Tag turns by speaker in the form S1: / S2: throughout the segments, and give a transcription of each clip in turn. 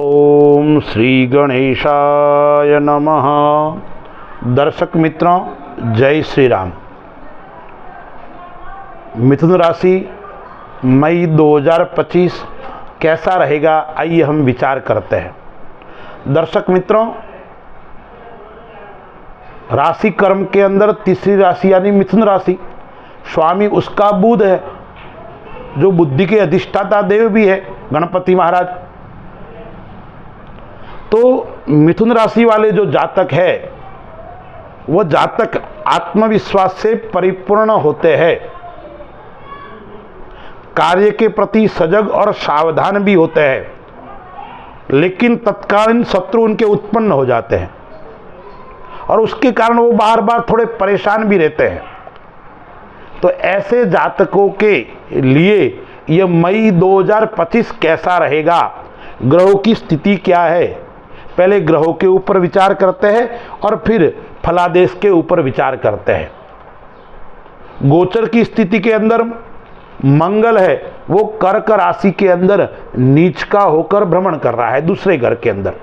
S1: ओम श्री गणेशाय नमः। दर्शक मित्रों, जय श्री राम। मिथुन राशि मई 2025 कैसा रहेगा, आइए हम विचार करते हैं। दर्शक मित्रों, राशि कर्म के अंदर तीसरी राशि यानी मिथुन राशि, स्वामी उसका बुध है, जो बुद्धि के अधिष्ठाता देव भी है, गणपति महाराज। तो मिथुन राशि वाले जो जातक है, वो जातक आत्मविश्वास से परिपूर्ण होते हैं, कार्य के प्रति सजग और सावधान भी होते हैं, लेकिन तत्कालीन शत्रु उनके उत्पन्न हो जाते हैं और उसके कारण वो बार बार थोड़े परेशान भी रहते हैं। तो ऐसे जातकों के लिए यह मई 2025 कैसा रहेगा, ग्रहों की स्थिति क्या है, पहले ग्रहों के ऊपर विचार करते हैं और फिर फलादेश के ऊपर विचार करते हैं। गोचर की स्थिति के अंदर मंगल है, वो कर्क राशि के अंदर नीच का होकर भ्रमण कर रहा है दूसरे घर के अंदर।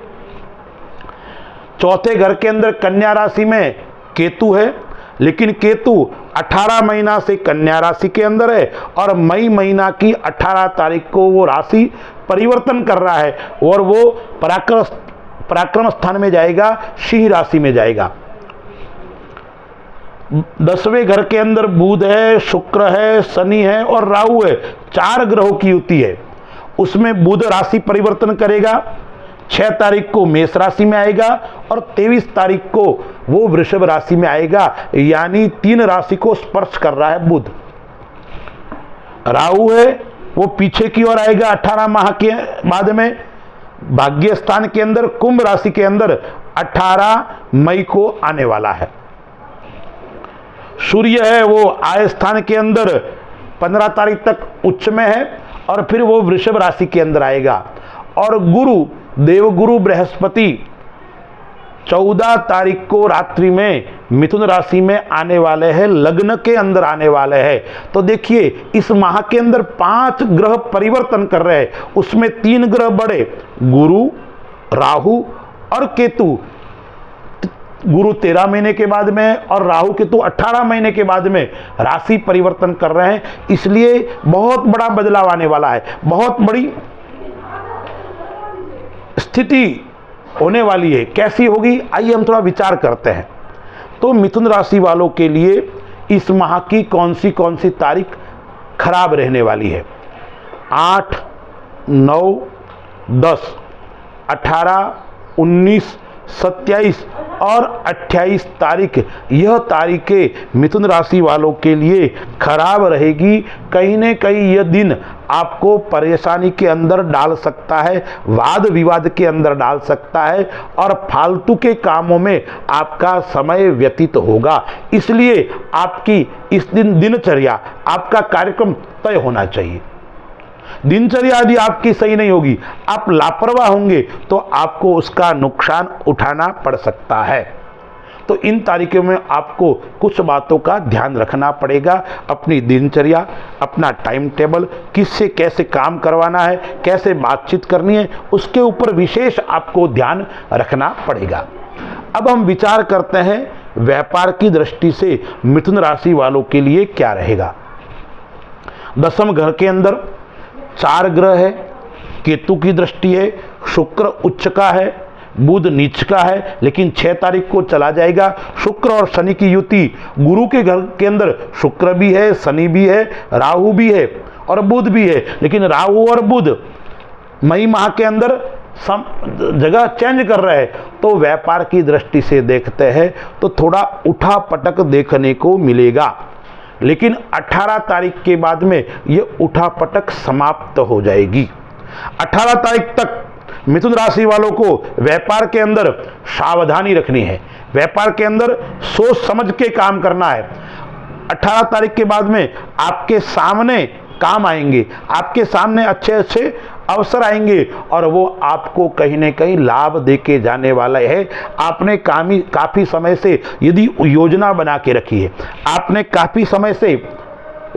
S1: चौथे घर के अंदर कन्या राशि में केतु है, लेकिन केतु 18 महीना से कन्या राशि के अंदर है और मई महीना की 18 तारीख को वो राशि परिवर्तन कर रहा है और वो पराक्रम स्थान में जाएगा, सिंह राशि में जाएगा। 10वें घर के अंदर बुध है, शुक्र है, शनि है और राहु है। 4 ग्रहों की युति है। उसमें बुध राशि परिवर्तन करेगा, 6 तारीख को मेष राशि में आएगा और 23 तारीख को वो वृषभ राशि में आएगा, यानी 3 राशि को स्पर्श कर रहा है बुध। राहु है, वो पीछे की ओर आएगा 18 माह के बाद में, भाग्य स्थान के अंदर कुंभ राशि के अंदर 18 मई को आने वाला है। सूर्य है, वो आय स्थान के अंदर 15 तारीख तक उच्च में है और फिर वो वृषभ राशि के अंदर आएगा। और गुरु, देवगुरु बृहस्पति 14 तारीख को रात्रि में मिथुन राशि में आने वाले हैं, लग्न के अंदर आने वाले हैं। तो देखिए, इस माह के अंदर 5 ग्रह परिवर्तन कर रहे हैं। उसमें 3 ग्रह बड़े, गुरु, राहु और केतु। गुरु 13 महीने के बाद में और राहु केतु 18 महीने के बाद में राशि परिवर्तन कर रहे हैं, इसलिए बहुत बड़ा बदलाव आने वाला है, बहुत बड़ी स्थिति होने वाली है। कैसी होगी, आइए हम थोड़ा विचार करते हैं। तो मिथुन राशि वालों के लिए इस माह की कौन सी तारीख खराब रहने वाली है? 8, 9, 10, 18, 19, 27 और 28 तारीख, यह तारीखें मिथुन राशि वालों के लिए खराब रहेगी। कहीं न कहीं यह दिन आपको परेशानी के अंदर डाल सकता है, वाद विवाद के अंदर डाल सकता है और फालतू के कामों में आपका समय व्यतीत होगा। इसलिए आपकी इस दिन दिनचर्या, आपका कार्यक्रम तय होना चाहिए। दिनचर्या यदि आपकी सही नहीं होगी, आप लापरवाह होंगे, तो आपको उसका नुकसान उठाना पड़ सकता है। तो इन तारीखों में आपको कुछ बातों का ध्यान रखना पड़ेगा। अपनी दिनचर्या, अपना टाइम टेबल, किससे कैसे काम करवाना है, कैसे बातचीत करनी है, उसके ऊपर विशेष आपको ध्यान रखना पड़ेगा। अब हम विचार करते हैं व्यापार की दृष्टि से मिथुन राशि वालों के लिए क्या रहेगा। 10वें घर के अंदर 4 ग्रह है, केतु की दृष्टि है, शुक्र उच्च का है, बुध नीच का है, लेकिन 6 तारीख को चला जाएगा। शुक्र और शनि की युति, गुरु के घर के अंदर शुक्र भी है, शनि भी है, राहु भी है और बुध भी है, लेकिन राहु और बुध मई माह के अंदर जगह चेंज कर रहे हैं। तो व्यापार की दृष्टि से देखते हैं तो थोड़ा उठा पटक देखने को मिलेगा, लेकिन 18 तारीख के बाद में ये उठापटक समाप्त हो जाएगी। 18 तारीख तक मिथुन राशि वालों को व्यापार के अंदर सावधानी रखनी है, व्यापार के अंदर सोच समझ के काम करना है। 18 तारीख के बाद में आपके सामने काम आएंगे, आपके सामने अच्छे अच्छे अवसर आएंगे और वो आपको कहीं न कहीं लाभ देके जाने वाला है। आपने काफ़ी समय से यदि योजना बना के रखी है, आपने काफ़ी समय से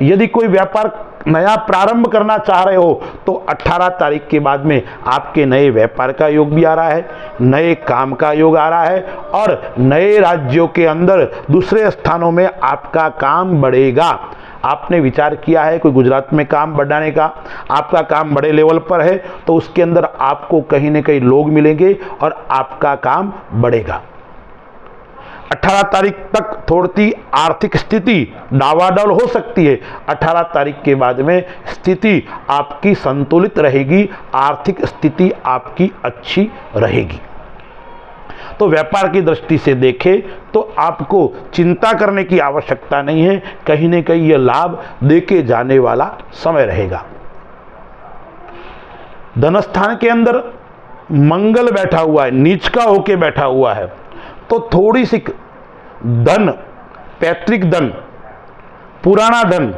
S1: यदि कोई व्यापार नया प्रारंभ करना चाह रहे हो तो 18 तारीख के बाद में आपके नए व्यापार का योग भी आ रहा है, नए काम का योग आ रहा है और नए राज्यों के अंदर दूसरे स्थानों में आपका काम बढ़ेगा। आपने विचार किया है कोई गुजरात में काम बढ़ाने का, आपका काम बड़े लेवल पर है तो उसके अंदर आपको कहीं न कहीं लोग मिलेंगे और आपका काम बढ़ेगा। 18 तारीख तक थोड़ी आर्थिक स्थिति डावाडोल हो सकती है, 18 तारीख के बाद में स्थिति आपकी संतुलित रहेगी, आर्थिक स्थिति आपकी अच्छी रहेगी। तो व्यापार की दृष्टि से देखें तो आपको चिंता करने की आवश्यकता नहीं है, कहीं न कहीं यह लाभ देके जाने वाला समय रहेगा। धनस्थान के अंदर मंगल बैठा हुआ है, नीच का होके बैठा हुआ है, तो थोड़ी सी धन, पैतृक धन, पुराना धन,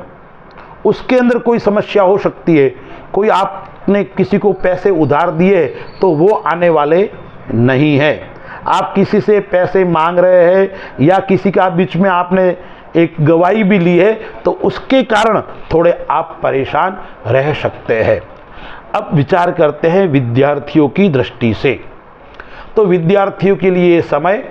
S1: उसके अंदर कोई समस्या हो सकती है। कोई आपने किसी को पैसे उधार दिए तो वो आने वाले नहीं है। आप किसी से पैसे मांग रहे हैं या किसी का बीच में आपने एक गवाही भी ली है तो उसके कारण थोड़े आप परेशान रह सकते हैं। अब विचार करते हैं विद्यार्थियों की दृष्टि से। तो विद्यार्थियों के लिए ये समय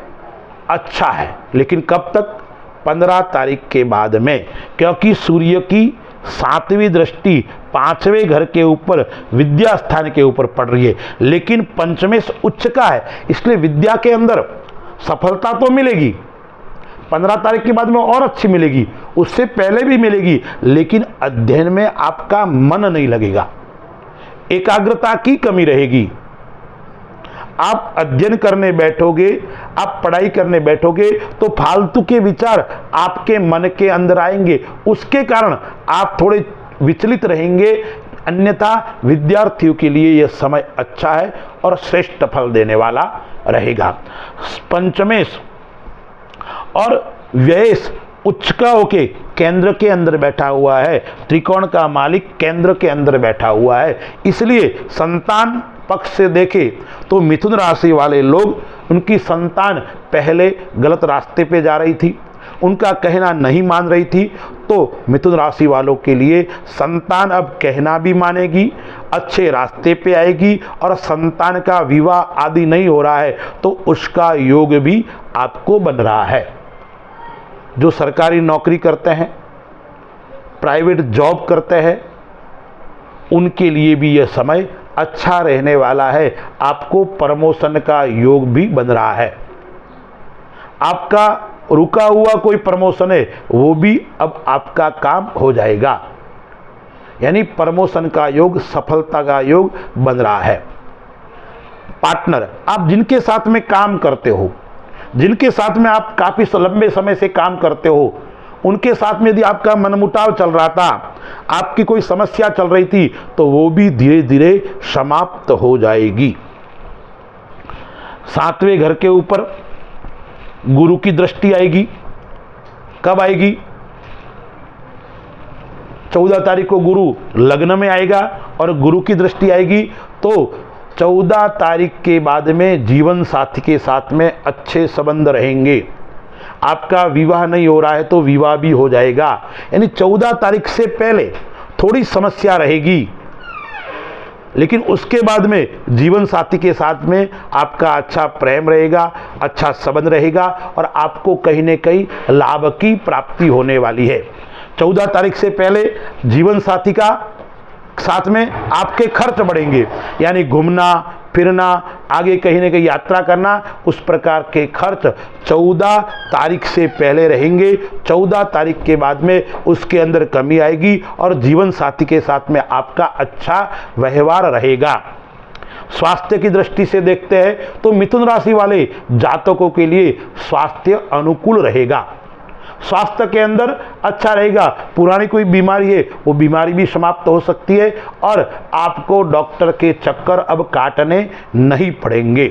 S1: अच्छा है, लेकिन कब तक? 15 तारीख के बाद में, क्योंकि सूर्य की 7वीं दृष्टि 5वें घर के ऊपर विद्या स्थान के ऊपर पड़ रही है, लेकिन पंचमें उच्च का है, इसलिए विद्या के अंदर सफलता तो मिलेगी, 15 तारीख के बाद में और अच्छी मिलेगी, उससे पहले भी मिलेगी, लेकिन अध्ययन में आपका मन नहीं लगेगा, एकाग्रता की कमी रहेगी। आप अध्ययन करने बैठोगे, आप पढ़ाई करने बैठोगे तो फालतू के विचार आपके मन के अंदर आएंगे, उसके कारण आप थोड़े विचलित रहेंगे। अन्यथा विद्यार्थियों के लिए यह समय अच्छा है और श्रेष्ठ फल देने वाला रहेगा। पंचमेश और व्ययेश उच्च का होके केंद्र के अंदर बैठा हुआ है, त्रिकोण का मालिक केंद्र के अंदर बैठा हुआ है, इसलिए संतान पक्ष से देखें तो मिथुन राशि वाले लोग, उनकी संतान पहले गलत रास्ते पे जा रही थी, उनका कहना नहीं मान रही थी, तो मिथुन राशि वालों के लिए संतान अब कहना भी मानेगी, अच्छे रास्ते पे आएगी और संतान का विवाह आदि नहीं हो रहा है तो उसका योग भी आपको बन रहा है। जो सरकारी नौकरी करते हैं, प्राइवेट जॉब करते हैं, उनके लिए भी यह समय अच्छा रहने वाला है। आपको प्रमोशन का योग भी बन रहा है। आपका रुका हुआ कोई प्रमोशन है वो भी अब आपका काम हो जाएगा, यानी प्रमोशन का योग, सफलता का योग बन रहा है। पार्टनर, आप जिनके साथ में काम करते हो, जिनके साथ में आप काफी लंबे समय से काम करते हो, उनके साथ में यदि आपका मनमुटाव चल रहा था, आपकी कोई समस्या चल रही थी, तो वो भी धीरे धीरे समाप्त हो जाएगी। 7वें घर के ऊपर गुरु की दृष्टि आएगी। कब आएगी? 14 तारीख को गुरु लग्न में आएगा और गुरु की दृष्टि आएगी, तो 14 तारीख के बाद में जीवन साथी के साथ में अच्छे संबंध रहेंगे। आपका विवाह नहीं हो रहा है तो विवाह भी हो जाएगा, यानी 14 तारीख से पहले थोड़ी समस्या रहेगी, लेकिन उसके बाद में जीवन साथी के साथ में आपका अच्छा प्रेम रहेगा, अच्छा संबंध रहेगा और आपको कहीं न कहीं लाभ की प्राप्ति होने वाली है। 14 तारीख से पहले जीवन साथी का साथ में आपके खर्च बढ़ेंगे, यानी घूमना फिरना, आगे कहीं न कहीं यात्रा करना, उस प्रकार के खर्च 14 तारीख से पहले रहेंगे। 14 तारीख के बाद में उसके अंदर कमी आएगी और जीवन साथी के साथ में आपका अच्छा व्यवहार रहेगा। स्वास्थ्य की दृष्टि से देखते हैं तो मिथुन राशि वाले जातकों के लिए स्वास्थ्य अनुकूल रहेगा। स्वास्थ्य के अंदर अच्छा रहेगा, पुरानी कोई बीमारी है वो बीमारी भी समाप्त हो सकती है और आपको डॉक्टर के चक्कर अब काटने नहीं पड़ेंगे,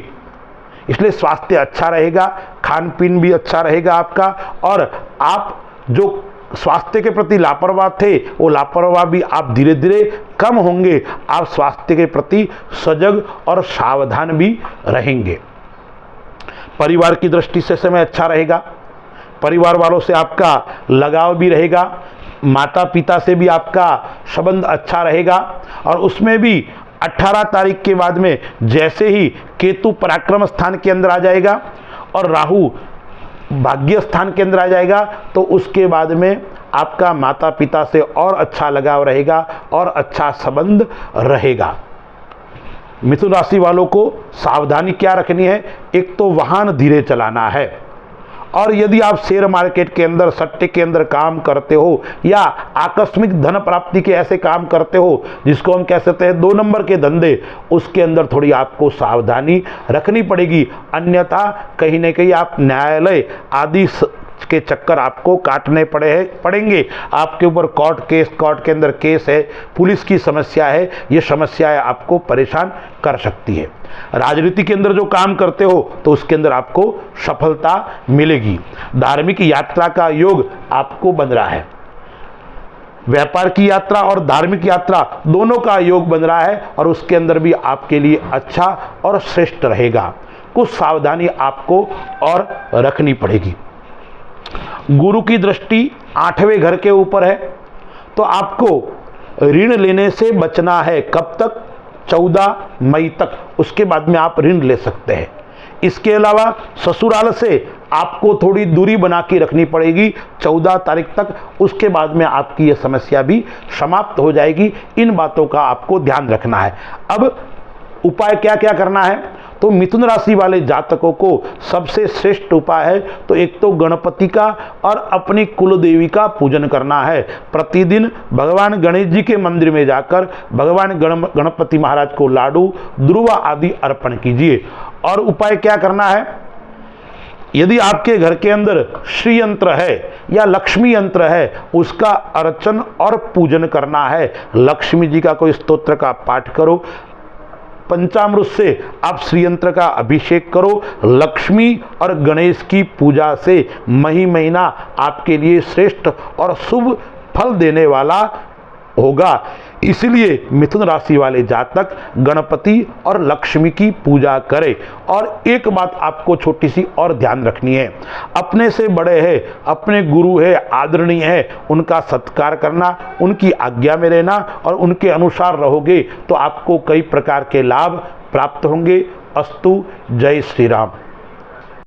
S1: इसलिए स्वास्थ्य अच्छा रहेगा, खान पीन भी अच्छा रहेगा आपका, और आप जो स्वास्थ्य के प्रति लापरवाह थे वो लापरवाह भी आप धीरे धीरे कम होंगे। आप स्वास्थ्य के प्रति सजग और सावधान भी रहेंगे। परिवार की दृष्टि से समय अच्छा रहेगा, परिवार वालों से आपका लगाव भी रहेगा, माता पिता से भी आपका संबंध अच्छा रहेगा। और उसमें भी 18 तारीख के बाद में जैसे ही केतु पराक्रम स्थान के अंदर आ जाएगा और राहु भाग्य स्थान के अंदर आ जाएगा, तो उसके बाद में आपका माता पिता से और अच्छा लगाव रहेगा और अच्छा संबंध रहेगा। मिथुन राशि वालों को सावधानी क्या रखनी है? एक तो वाहन धीरे चलाना है, और यदि आप शेयर मार्केट के अंदर, सट्टे के अंदर काम करते हो या आकस्मिक धन प्राप्ति के ऐसे काम करते हो जिसको हम कह सकते हैं 2 नंबर के धंधे, उसके अंदर थोड़ी आपको सावधानी रखनी पड़ेगी। अन्यथा कहीं न कहीं आप न्यायालय आदि के चक्कर आपको काटने पड़ेंगे। आपके ऊपर कोर्ट के अंदर केस है, पुलिस की समस्या है, ये समस्याएं आपको परेशान कर सकती है। राजनीति के अंदर जो काम करते हो तो उसके अंदर आपको सफलता मिलेगी। धार्मिक यात्रा का योग आपको बन रहा है। व्यापार की यात्रा और धार्मिक यात्रा दोनों का योग बन रहा है, और उसके अंदर भी आपके लिए अच्छा और श्रेष्ठ रहेगा। कुछ सावधानी आपको और रखनी पड़ेगी। गुरु की दृष्टि 8वें घर के ऊपर है, तो आपको ऋण लेने से बचना है। कब तक? 14 मई तक, उसके बाद में आप ऋण ले सकते हैं। इसके अलावा ससुराल से आपको थोड़ी दूरी बना के रखनी पड़ेगी 14 तारीख तक, उसके बाद में आपकी ये समस्या भी समाप्त हो जाएगी। इन बातों का आपको ध्यान रखना है। अब उपाय क्या क्या करना है? तो मिथुन राशि वाले जातकों को सबसे श्रेष्ठ उपाय है तो एक तो गणपति का और अपनी कुल देवी का पूजन करना है। प्रतिदिन भगवान गणेश जी के मंदिर में जाकर भगवान गणपति महाराज को लाडू, दुर्वा आदि अर्पण कीजिए। और उपाय क्या करना है? यदि आपके घर के अंदर श्री यंत्र है या लक्ष्मी यंत्र है, उसका अर्चन और पूजन करना है। लक्ष्मी जी का कोई स्तोत्र का पाठ करो, पंचामृत से आप श्री यंत्र का अभिषेक करो। लक्ष्मी और गणेश की पूजा से महीना आपके लिए श्रेष्ठ और शुभ फल देने वाला होगा। इसलिए मिथुन राशि वाले जातक गणपति और लक्ष्मी की पूजा करें। और एक बात आपको छोटी सी और ध्यान रखनी है, अपने से बड़े हैं, अपने गुरु है, आदरणीय है, उनका सत्कार करना, उनकी आज्ञा में रहना और उनके अनुसार रहोगे तो आपको कई प्रकार के लाभ प्राप्त होंगे। अस्तु। जय श्री राम।